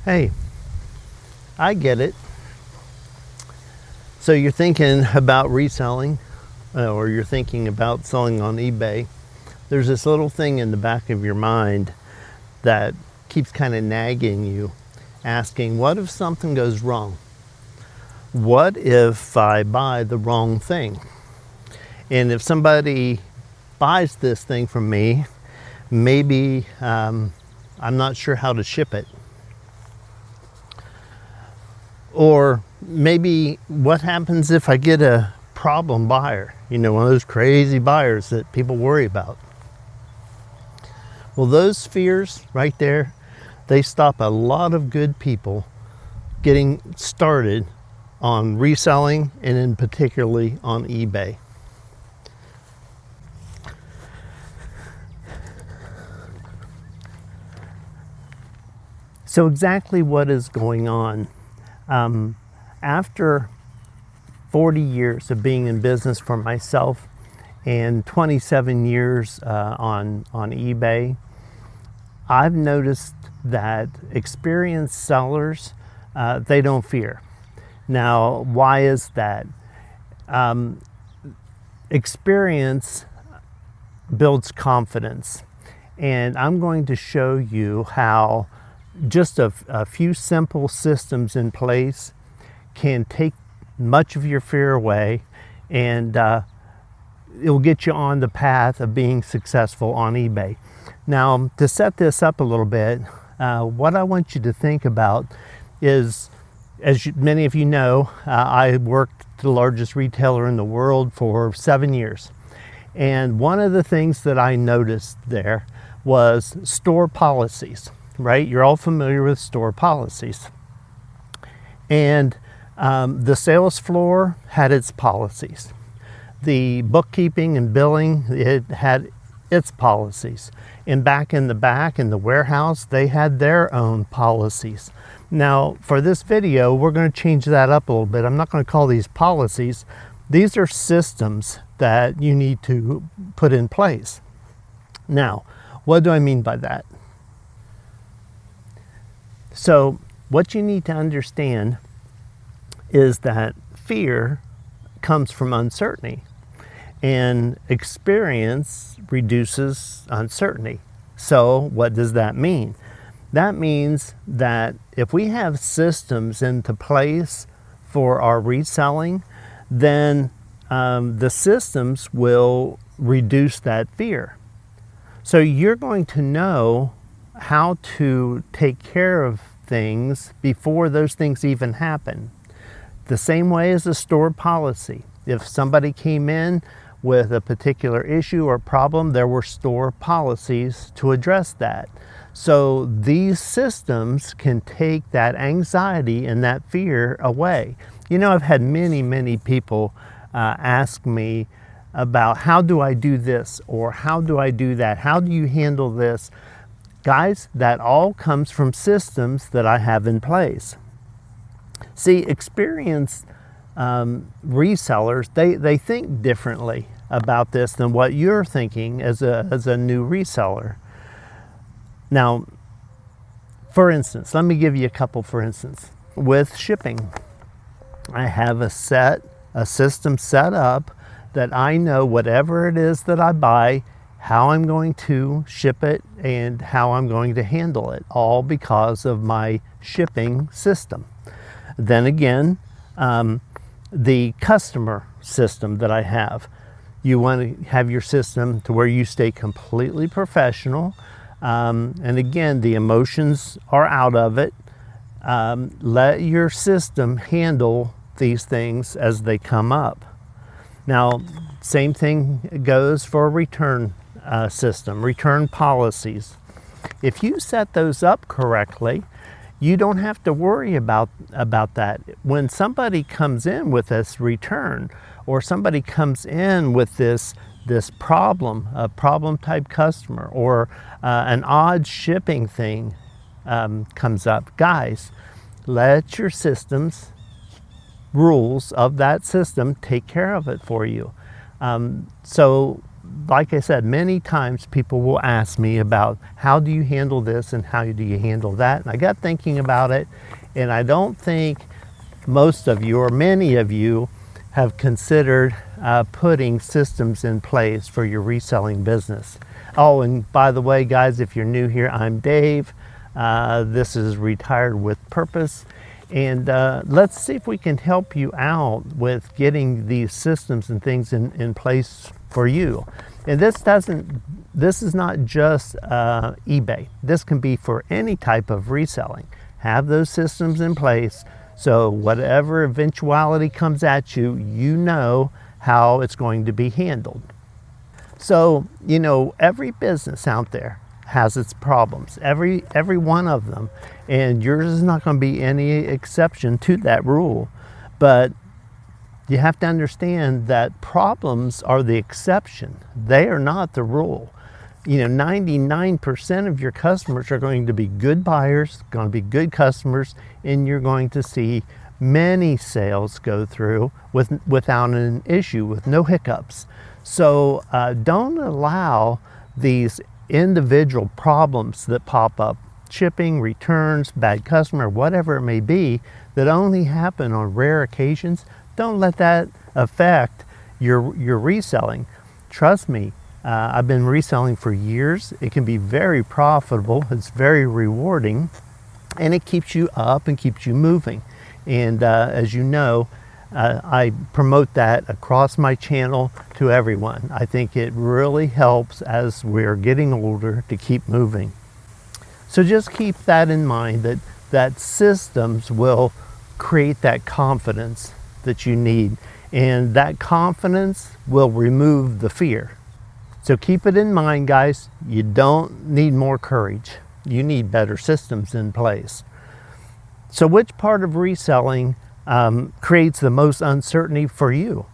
Hey, I get it. So you're thinking about reselling, or you're thinking about selling on eBay. There's this little thing in the back of your mind that keeps kind of nagging you, asking, what if something goes wrong? What if I buy the wrong thing? And if somebody buys this thing from me, maybe I'm not sure how to ship it. Or maybe what happens if I get a problem buyer? You know, one of those crazy buyers that people worry about. Well, those fears right there, they stop a lot of good people getting started on reselling, and in particularly on eBay. So exactly what is going on? After 40 years of being in business for myself and 27 years on eBay, I've noticed that experienced sellers, they don't fear. Now, why is that? Experience builds confidence, and I'm going to show you how just a few simple systems in place can take much of your fear away, and it'll get you on the path of being successful on eBay. Now, to set this up a little bit, what I want you to think about is, many of you know, I worked at the largest retailer in the world for 7 years. And one of the things that I noticed there was store policies, right? You're all familiar with store policies. And the sales floor had its policies. The bookkeeping and billing, it had its policies. And back in the warehouse, they had their own policies. Now, for this video, we're going to change that up a little bit. I'm not going to call these policies. These are systems that you need to put in place. Now, what do I mean by that? So, what you need to understand is that fear comes from uncertainty, and experience reduces uncertainty. So what does that mean? That means that if we have systems into place for our reselling, then the systems will reduce that fear. So you're going to know how to take care of things before those things even happen. The same way as a store policy. If somebody came in with a particular issue or problem, there were store policies to address that. So these systems can take that anxiety and that fear away. You know, I've had many people ask me about, how do I do this, or how do I do that? How do you handle this? Guys, that all comes from systems that I have in place. See, experienced resellers, they think differently about this than what you're thinking as a new reseller. Now, for instance, let me give you a couple for instance. With shipping, I have a system set up that I know whatever it is that I buy, how I'm going to ship it, and how I'm going to handle it, all because of my shipping system. Then again, the customer system that I have, you want to have your system to where you stay completely professional, and again, the emotions are out of it. Let your system handle these things as they come up. Now, same thing goes for a return system, return policies. If you set those up correctly, you don't have to worry about that. When somebody comes in with this return, or somebody comes in with this problem, a problem type customer, or an odd shipping thing comes up, guys, let your systems, rules of that system take care of it for you. So like I said, many times people will ask me about how do you handle this and how do you handle that. And I got thinking about it, and I don't think most of you or many of you have considered putting systems in place for your reselling business. Oh, and by the way, guys, if you're new here, I'm Dave. This is Retired with Purpose. And let's see if we can help you out with getting these systems and things in place for you. And this is not just eBay. This can be for any type of reselling. Have those systems in place so whatever eventuality comes at you, you know how it's going to be handled. So, you know, every business out there has its problems, every one of them, and yours is not going to be any exception to that rule. But you have to understand that problems are the exception. They are not the rule. You know, 99% of your customers are going to be good buyers, going to be good customers, and you're going to see many sales go through without an issue, with no hiccups. So don't allow these individual problems that pop up, shipping, returns, bad customer, whatever it may be, that only happen on rare occasions. Don't let that affect your reselling. Trust me, I've been reselling for years. It can be very profitable. It's very rewarding, and it keeps you up and keeps you moving. And as you know, I promote that across my channel to everyone. I think it really helps as we're getting older to keep moving. So just keep that in mind, that systems will create that confidence that you need, and that confidence will remove the fear. So keep it in mind, guys. You don't need more courage. You need better systems in place. So which part of reselling creates the most uncertainty for you?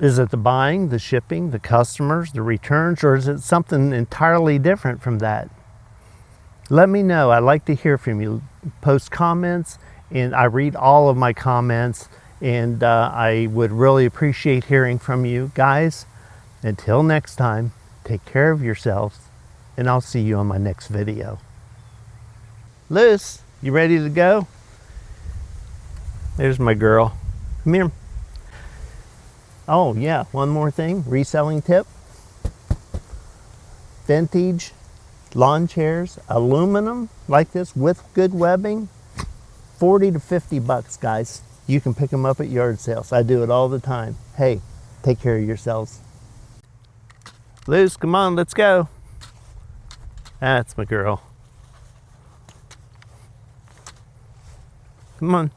Is it the buying, the shipping, the customers, the returns, or is it something entirely different from that? Let me know. I'd like to hear from you. Post comments, and I read all of my comments, and I would really appreciate hearing from you. Guys, until next time, take care of yourselves, and I'll see you on my next video. Liz, you ready to go? There's my girl. Come here. Oh yeah, one more thing, reselling tip. Vintage lawn chairs, aluminum like this with good webbing, 40 to 50 bucks, guys. You can pick them up at yard sales. I do it all the time. Hey, take care of yourselves. Liz, come on, let's go. That's my girl. Come on.